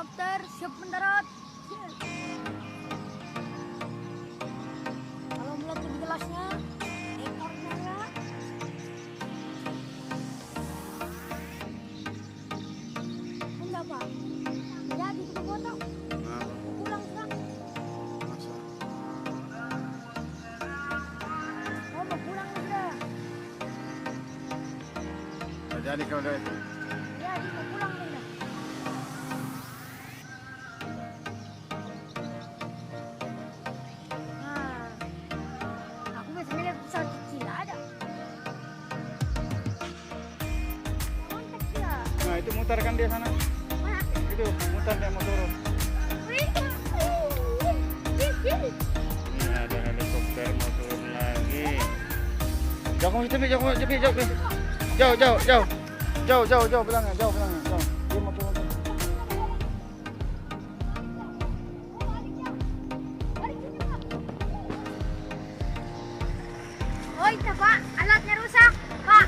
helikopter siap mendarat. Kalau melihat lebih jelasnya, ekornya ya. Enggak Pak, jadi kita foto. Pulang sudah. Oh mau pulang sudah. Jadi kau udah itu. Jadi mau pulang sudah. Aku biasanya lihat pesawat kecil ada. Mantap ya. Nah itu mutar kan dia sana. Mana? Itu mutar dia mau turun. Ini ada helikopter mau turun lagi. Jauh kamu cepi, jauh. Jauh belakang, jauh. Dia mau turun. Oh itu Pak, alatnya rusak. Pak,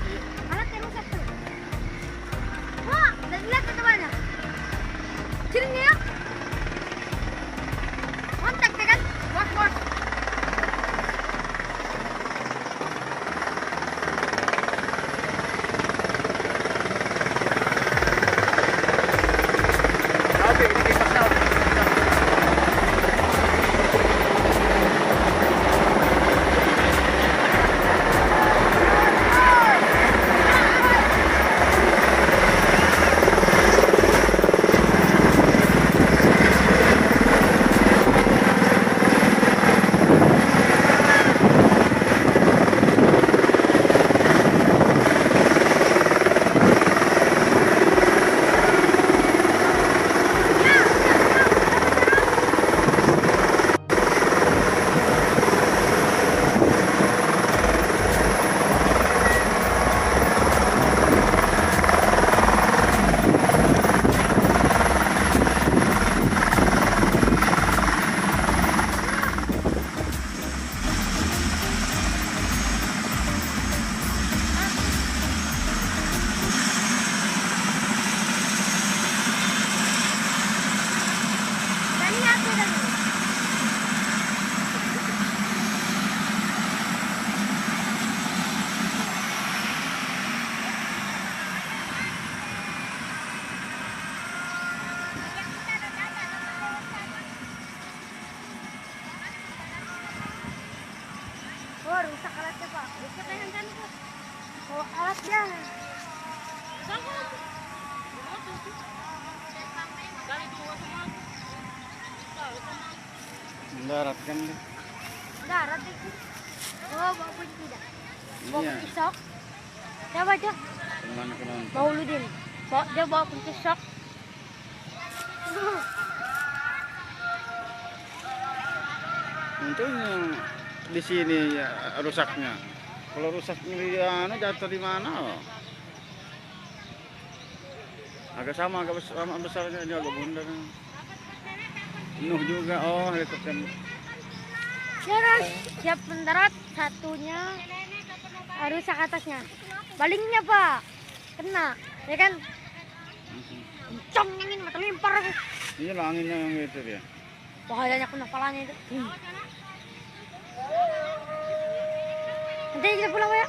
alatnya rusak tuh. Pak, dan lihat ke temannya. Sini ya. Kontak ya kan? Bos. Oke, ini pesawat. Dan lihat ya tadi. Oh rusak alatnya Pak. Rusak yang kan Pak. Oh alatnya. Mendarat kan dia. Darat itu. Oh bawa kunci tidak. Bawa Iya. kunci sok. Siapa aja? Kemana penonton? Mauludin. Dia bawa kunci sok. Untungnya di sini ya rusaknya. Kalau rusak di jatuh di mana? Agak sama besarnya ini agak bundar. Nuh juga helikopter. Terus siap mendarat satunya rusak atasnya. Balingnya Pak kena, ya kan? Kencang angin mata lempar aku. Iya lah anginnya yang gitu dia. Bahayanya kena kepalanya itu. Nanti kita pulang ya.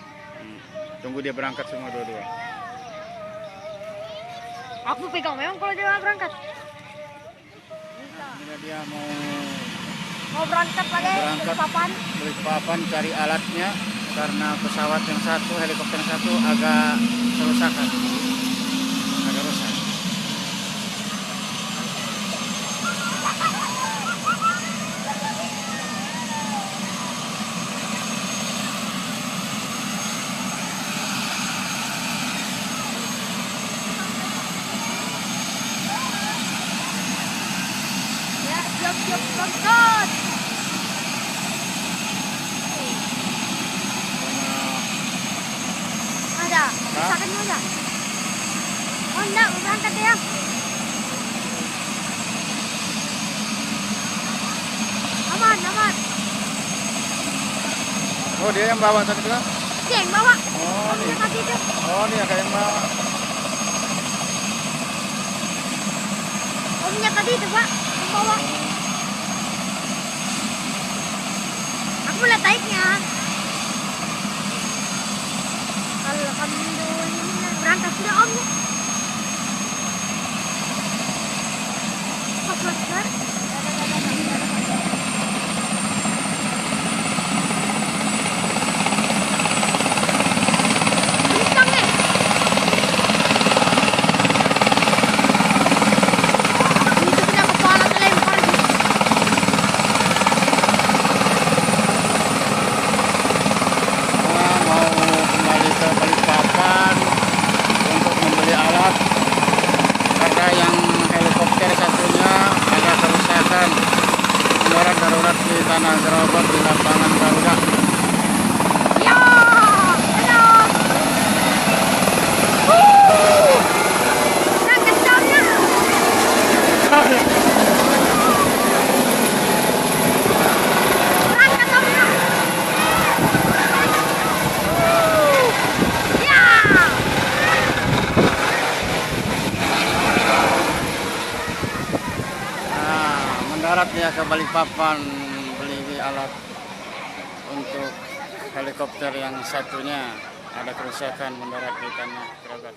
Tunggu dia berangkat semua dua-dua. Aku pegang memang kalau dia berangkat. Ini dia Mau berangkat lagi Berangkat. ke papan. beli papan cari alatnya karena pesawat yang satu, helikopter yang satu agak kerusakan. Agak rusak. Ya, siap berangkat. Ada, rusakan aja. Oh enggak, mau berangkat ya. Aman. Oh dia yang bawa tadi kan? Dia yang bawa. Oh Dia nih. tadi itu. Oh dia kayak yang bawa. Om punya tadi itu Pak, ke bawah. Aku lihat naiknya. Alhamdulillah, berangkat sudah Om ya. Pak Master. Kencang ya. Itu punya kepala terlempar gitu. Mau kembali ke Balikpapan untuk membeli alat karena yang helikopter satunya ada kerusakan mendarat darurat di Tanah Gerobak di lapangan Garuda. Ya, halo. Nah, kencangnya. Berangkat Om ya. Ya. Nah, mendarat ya ke Balikpapan beli alat untuk helikopter yang satunya ada kerusakan mendarat di Tanah Gerobak.